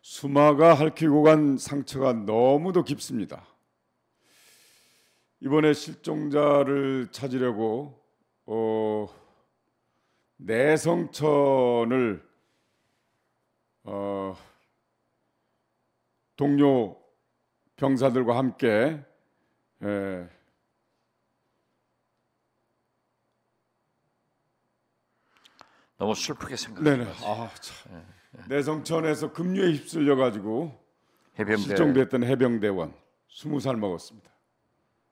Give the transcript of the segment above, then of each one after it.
수마가 핥히고 간 상처가 너무도 깊습니다. 이번에 실종자를 찾으려고 내성천을 동료 병사들과 함께 너무 슬프게 생각해요. 내성천에서 급류에 휩쓸려 가지고 실종됐던 해병대원 20살 먹었습니다.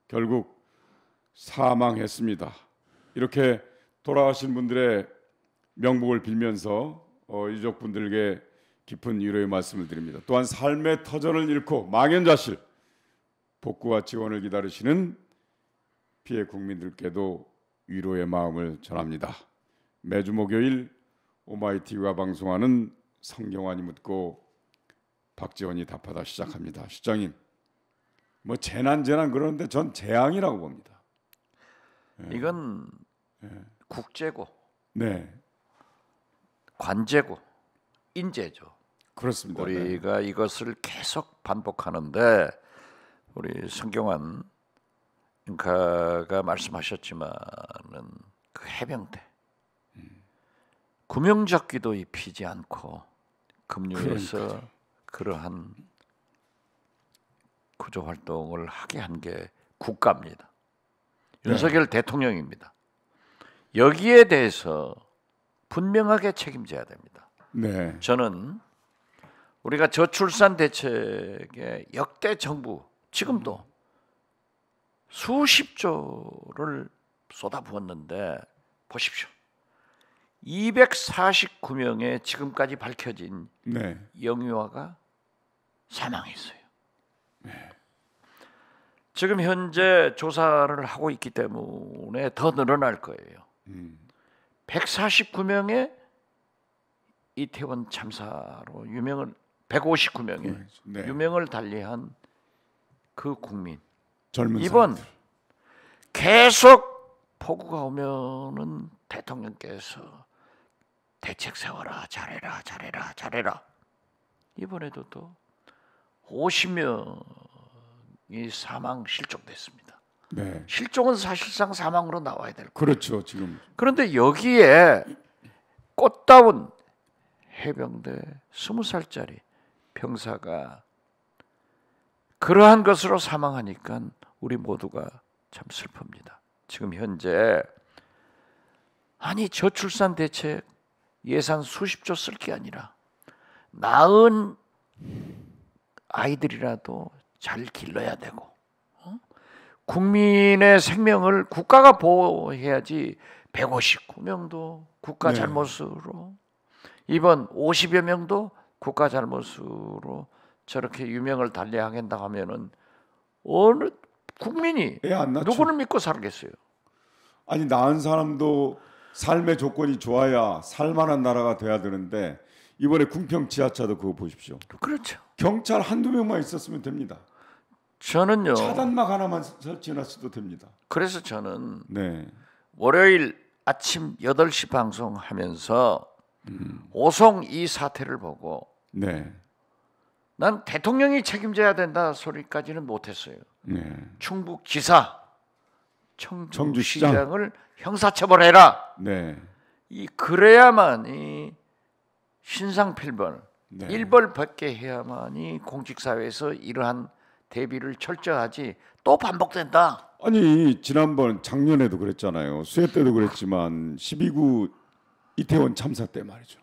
결국 사망했습니다. 이렇게 돌아가신 분들의 명복을 빌면서 유족분들에게 깊은 위로의 말씀을 드립니다. 또한 삶의 터전을 잃고 망연자실 복구와 지원을 기다리시는 피해 국민들께도 위로의 마음을 전합니다. 매주 목요일 오마이TV가 방송하는 성경환이 묻고 박지원이 답하다 시작합니다. 시장님, 뭐 재난 그러는데 전 재앙이라고 봅니다. 이건 국제고, 네, 관제고, 인재죠. 그렇습니다. 우리가 이것을 계속 반복하는데 우리 성경환 인카가 말씀하셨지만은 그 해병대 구명조끼도 입히지 않고 급류에서 그러한 구조 활동을 하게 한 게 국가입니다. 윤석열 대통령입니다. 여기에 대해서 분명하게 책임져야 됩니다. 네. 저는 우리가 저출산 대책에 역대 정부 지금도 수십조를 쏟아부었는데 보십시오. 249명의 지금까지 밝혀진 영유아가 사망했어요. 지금 현재 조사를 하고 있기 때문에 더 늘어날 거예요. 149명의 이태원 참사로 유명을 159명의 유명을 달리한 그 국민 이번 사람들. 계속 폭우가 오면은 대통령께서 대책 세워라, 잘해라. 이번에도 또 50명이 사망 실종됐습니다. 네. 실종은 사실상 사망으로 나와야 될 거예요. 그렇죠, 지금. 그런데 여기에 꽃다운 해병대 20살짜리 병사가 그러한 것으로 사망하니까 우리 모두가 참 슬픕니다. 지금 현재 저출산 대책 예산 수십조 쓸 게 아니라 낳은 아이들이라도 잘 길러야 되고 국민의 생명을 국가가 보호해야지. 159명도 국가 잘못으로 이번 50여 명도 국가 잘못으로 저렇게 유명을 달리하겠다 하면은 어느 국민이 누구를 믿고 살겠어요? 아니 낳은 사람도 삶의 조건이 좋아야 살만한 나라가 돼야 되는데 이번에 궁평 지하차도 그거 보십시오. 그렇죠. 경찰 한두 명만 있었으면 됩니다. 저는요. 차단막 하나만 설치해놨어도 됩니다. 그래서 저는 월요일 아침 8시 방송하면서 오송 이 사태를 보고 난 대통령이 책임져야 된다 소리까지는 못했어요. 충북지사, 청주시장을 형사처벌해라. 그래야만 이 신상필벌, 일벌백계 해야만이 공직사회에서 이러한 대비를 철저하지. 또 반복된다. 아니 지난번 작년에도 그랬잖아요. 수해 때도 그랬지만 12구 이태원 참사 때 말이죠.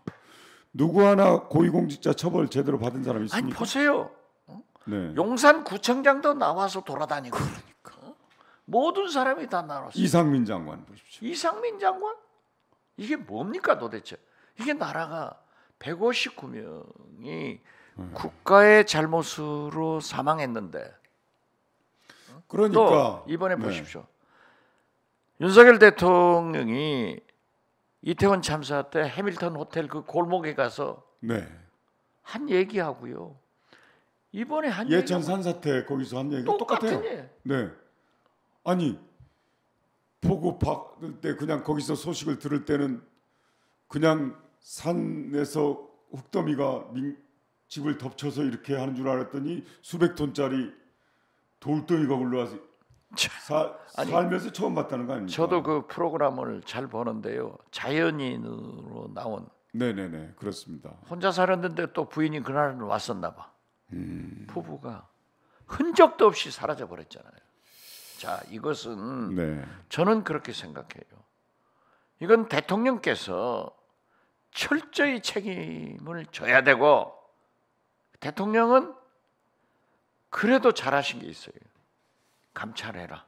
누구 하나 고위공직자 처벌 제대로 받은 사람이 있습니까? 아니 보세요. 용산구청장도 나와서 돌아다니고 모든 사람이 다 나왔어요. 이상민 장관 보십시오. 이상민 장관? 이게 뭡니까 도대체? 이게 나라가 159명이 국가의 잘못으로 사망했는데 그러니까 또 이번에 보십시오. 윤석열 대통령이 이태원 참사 때 해밀턴 호텔 그 골목에 가서 한 얘기하고요. 이번에 한 예천 산사태 거기서 한 얘기가 똑같아요. 아니 보고 받을 때 그냥 거기서 소식을 들을 때는 그냥 산에서 흙더미가 집을 덮쳐서 이렇게 하는 줄 알았더니 수백 톤짜리 돌덩이가 올라와서 아니, 살면서 처음 봤다는 거 아닙니까? 저도 그 프로그램을 잘 보는데요. 자연인으로 나온 네네네 그렇습니다. 혼자 살았는데 또 부인이 그날은 왔었나 봐. 부부가 흔적도 없이 사라져 버렸잖아요. 자, 이것은 네. 저는 그렇게 생각해요. 이건 대통령께서 철저히 책임을 져야 되고, 대통령은 그래도 잘하신 게 있어요. 감찰해라.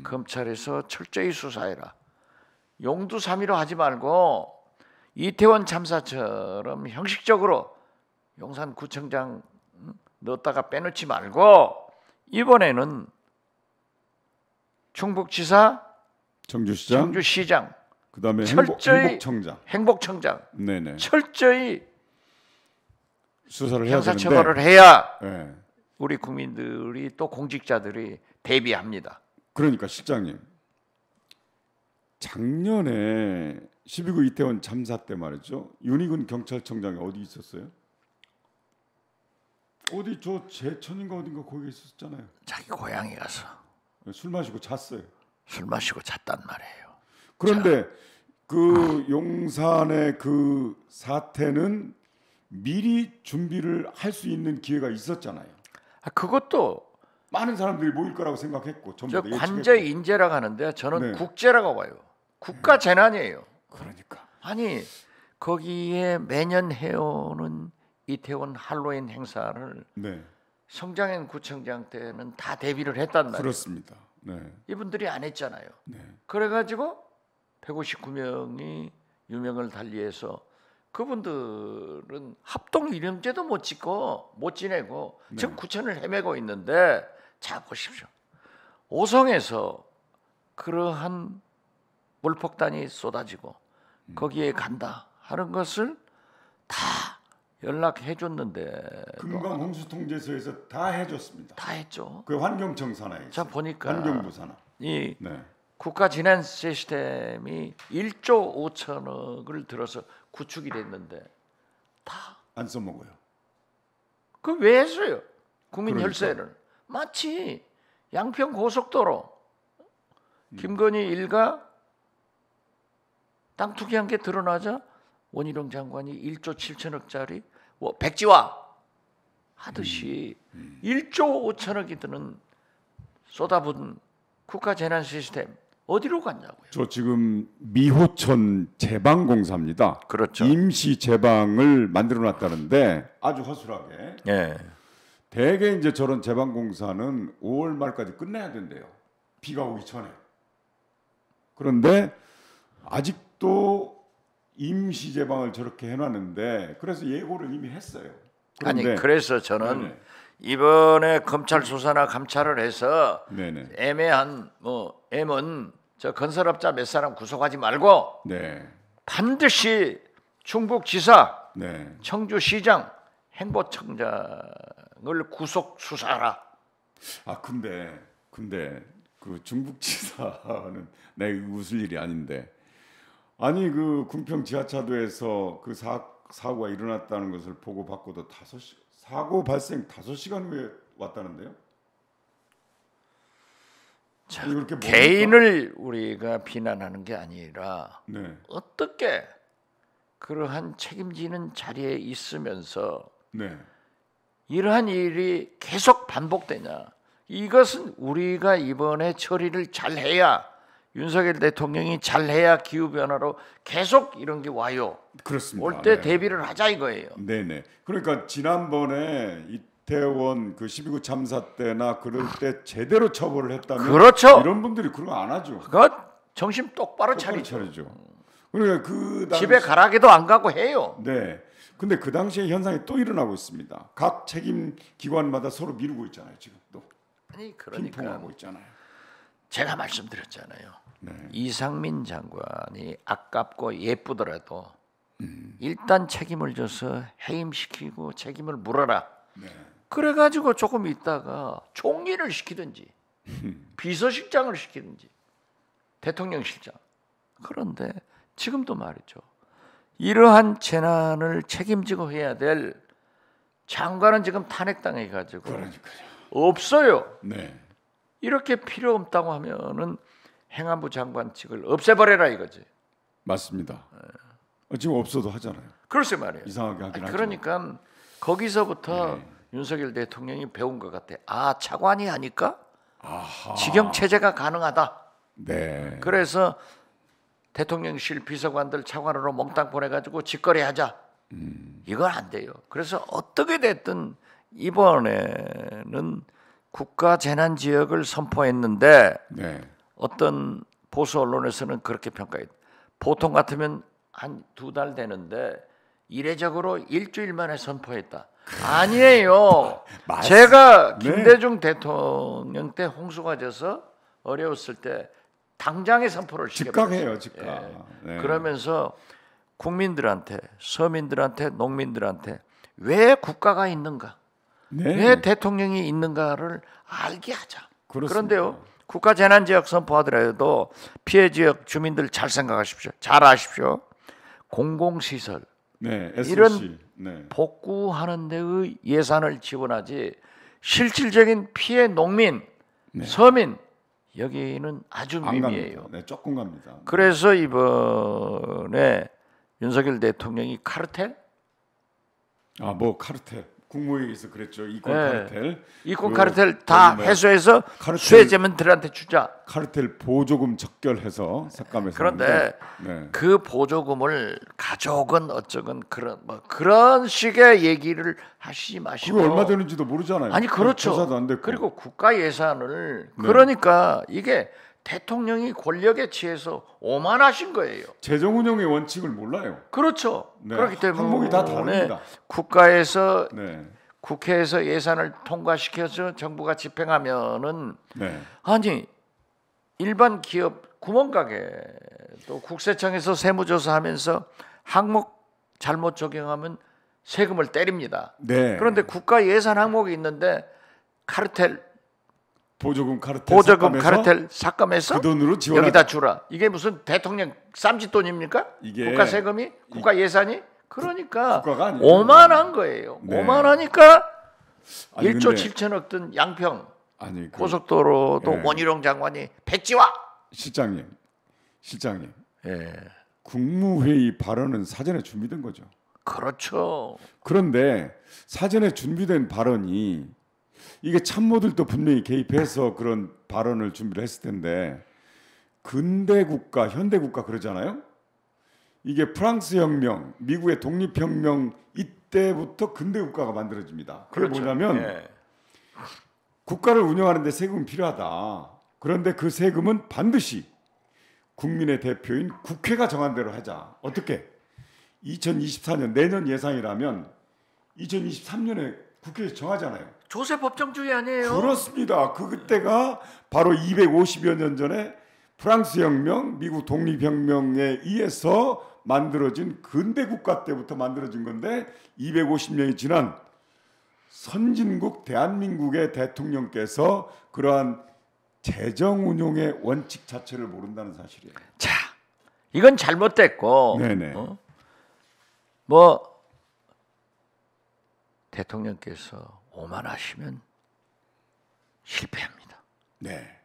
검찰에서 철저히 수사해라. 용두사미로 하지 말고 이태원 참사처럼 형식적으로 용산구청장 넣었다가 빼놓지 말고 이번에는 충북지사, 청주시장, 그다음에 철저히 행복청장, 행복청장 철저히 수사를 해야 형사처벌을 해야 네. 우리 국민들이 또 공직자들이 대비합니다. 그러니까 실장님 작년에 12구 이태원 참사 때 말이죠. 윤희근 경찰청장이 어디 있었어요? 어디 저 제천인가 어딘가 거기 있었잖아요. 자기 고향에 가서 술 마시고 잤어요. 술 마시고 잤단 말이에요. 그런데 그 용산의 그 사태는 미리 준비를 할 수 있는 기회가 있었잖아요. 그것도 많은 사람들이 모일 거라고 생각했고 저 전부 관제 인재라고 하는데 저는 네. 국제라고 봐요. 국가 재난이에요. 그러니까 아니 거기에 매년 해오는 이태원 할로윈 행사를 네 성장현 구청장 때는 다 대비를 했단 말이에요. 그렇습니다. 네. 이분들이 안 했잖아요. 네. 그래가지고 159명이 유명을 달리해서 그분들은 합동 이념제도 못 짓고 못 지내고 네. 지금 구천을 헤매고 있는데 자 보십시오. 오송에서 그러한 물폭탄이 쏟아지고 거기에 간다 하는 것을 다 연락해 줬는데 금강 홍수통제소에서 다 해줬습니다. 다 했죠. 그 환경청 산하에 자 보니까 환경부 산하. 이 네. 국가 재난 시스템이 1조 5천억을 들어서 구축이 됐는데 다 안 써먹어요. 그 왜 했어요? 국민 그러니까. 혈세를 마치 양평 고속도로 김건희 일가 땅 투기한 게 드러나자 원희룡 장관이 1조 7천억짜리 백지화 하듯이 1조 5천억이 드는 쏟아붓은 국가 재난 시스템 어디로 갔냐고요? 저 지금 미호천 제방공사입니다. 그렇죠. 임시 제방을 만들어놨다는데 아주 허술하게. 예. 대개 이제 저런 제방공사는 5월 말까지 끝내야 된대요. 비가 오기 전에. 그런데 아직도 임시 제방을 저렇게 해놨는데 그래서 예고를 이미 했어요. 아니 그런데 그래서 저는 네네. 이번에 검찰 수사나 감찰을 해서 네네. 애매한 M은 저 건설업자 몇 사람 구속하지 말고 네. 반드시 충북지사, 네. 청주시장, 행보청장을 구속 수사하라. 아 근데 그 중북지사는 내가 웃을 일이 아닌데 아니 그 궁평 지하차도에서 그 사고가 일어났다는 것을 보고 받고도 사고 발생 5시간 후에 왔다는데요? 자, 아니, 그렇게 개인을 우리가 비난하는 게 아니라 네, 어떻게 그러한 책임지는 자리에 있으면서 네, 이러한 일이 계속 반복되냐? 이것은 우리가 이번에 처리를 잘해야 윤석열 대통령이 잘해야 기후 변화로 계속 이런 게 와요. 그렇습니다. 올 때 네. 대비를 하자 이거예요. 네네. 그러니까 지난번에 이태원 그 12구 참사 때나 그럴 때 제대로 처벌을 했다면 그렇죠. 이런 분들이 그런 거 안 하죠. 그거 정신 똑바로 차리죠. 그러니까 그 당시, 집에 가라게도 안 가고 해요. 네. 근데 그 당시에 현상이 또 일어나고 있습니다. 각 책임 기관마다 서로 미루고 있잖아요. 지금 또 아니 그러니까 핑퐁하고 있잖아요. 제가 말씀드렸잖아요. 네. 이상민 장관이 아깝고 예쁘더라도 일단 책임을 져서 해임시키고 책임을 물어라. 네. 그래가지고 조금 있다가 총리를 시키든지 비서실장을 시키든지 대통령실장. 그런데 지금도 말이죠. 이러한 재난을 책임지고 해야 될 장관은 지금 탄핵당해 가지고 그러니까요. 없어요. 네. 이렇게 필요 없다고 하면은 행안부 장관직을 없애버려라 이거지. 맞습니다. 지금 없어도 하잖아요. 그렇지 말이에요. 이상하게 하긴 하죠. 그러니까 거기서부터 네. 윤석열 대통령이 배운 것 같아. 아, 차관이 하니까 아하. 직영 체제가 가능하다. 네. 그래서 대통령실 비서관들 차관으로 몽땅 보내가지고 직거래하자. 이건 안 돼요. 그래서 어떻게 됐든 이번에는 국가 재난 지역을 선포했는데 네. 어떤 보수 언론에서는 그렇게 평가해요. 보통 같으면 한 2달 되는데 이례적으로 일주일 만에 선포했다. 아니에요. 제가 네. 김대중 대통령 때 홍수가 져서 어려웠을 때 당장에 선포를 시켜버렸어요. 즉각해요, 즉각. 네. 그러면서 국민들한테, 서민들한테, 농민들한테 왜 국가가 있는가, 네. 왜 대통령이 있는가를 알게 하자. 그렇습니다. 그런데요, 국가 재난 지역 선포하더라도 피해 지역 주민들 잘 생각하십시오. 잘 아십시오. 공공시설 네. SOC. 이런 네. 복구하는 데의 예산을 지원하지 실질적인 피해 농민, 네. 서민 여기는 아주 안 미미해요. 갑니다. 네, 조금 갑니다. 그래서 이번에 윤석열 대통령이 카르텔, 뭐 카르텔 국무회의에서 그랬죠. 이권 네. 카르텔. 이권 그 카르텔 다 뭐 해소해서 카르텔- 수혜자민들한테 주자. 카르텔 보조금 적결해서 삭감해서. 그런데 하는데, 네. 그 보조금을 가족은 어쩌건 그런 식의 얘기를 하시지 마시고. 그게 얼마 되는지도 모르잖아요. 아니 그렇죠. 조사도 안 됐고. 그리고 국가 예산을 네. 그러니까 이게 대통령이 권력에 취해서 오만하신 거예요. 재정 운영의 원칙을 몰라요. 그렇죠. 네. 그렇기 때문에 항목이 다 다릅니다. 국가에서 네. 국회에서 예산을 통과시켜서 정부가 집행하면은 네. 아니 일반 기업 구멍가게 또 국세청에서 세무조사하면서 항목 잘못 적용하면 세금을 때립니다. 네. 그런데 국가 예산 항목이 있는데 카르텔 보조금 카르텔 보조금 삭감해서 카르텔 삭감해서 그 돈으로 지원하자. 여기다 주라. 이게 무슨 대통령 쌈짓돈입니까? 이게 국가 세금이? 국가 예산이? 그러니까 국가가 아니에요. 오만한 거예요. 네. 오만하니까 아니, 1조 근데- 7천억 든 양평 아니 그 고속도로도 예. 원희룡 장관이 백지화. 실장님 예. 국무회의 발언은 사전에 준비된 거죠. 그렇죠. 그런데 사전에 준비된 발언이 이게 참모들도 분명히 개입해서 그런 발언을 준비를 했을 텐데 근대 국가, 현대 국가 그러잖아요. 이게 프랑스 혁명, 미국의 독립 혁명 이때부터 근대 국가가 만들어집니다. 그게 그렇죠. 뭐냐면 예. 국가를 운영하는데 세금이 필요하다. 그런데 그 세금은 반드시 국민의 대표인 국회가 정한 대로 하자. 어떻게? 2024년 내년 예산이라면 2023년에 국회에서 정하잖아요. 조세 법정주의 아니에요? 그렇습니다. 그때가 바로 250여 년 전에 프랑스 혁명, 미국 독립혁명에 의해서 만들어진 근대 국가 때부터 만들어진 건데 250년이 지난 선진국 대한민국의 대통령께서 그러한 재정 운용의 원칙 자체를 모른다는 사실이에요. 자, 이건 잘못됐고 네네. 뭐 대통령께서 오만하시면 실패합니다. 네.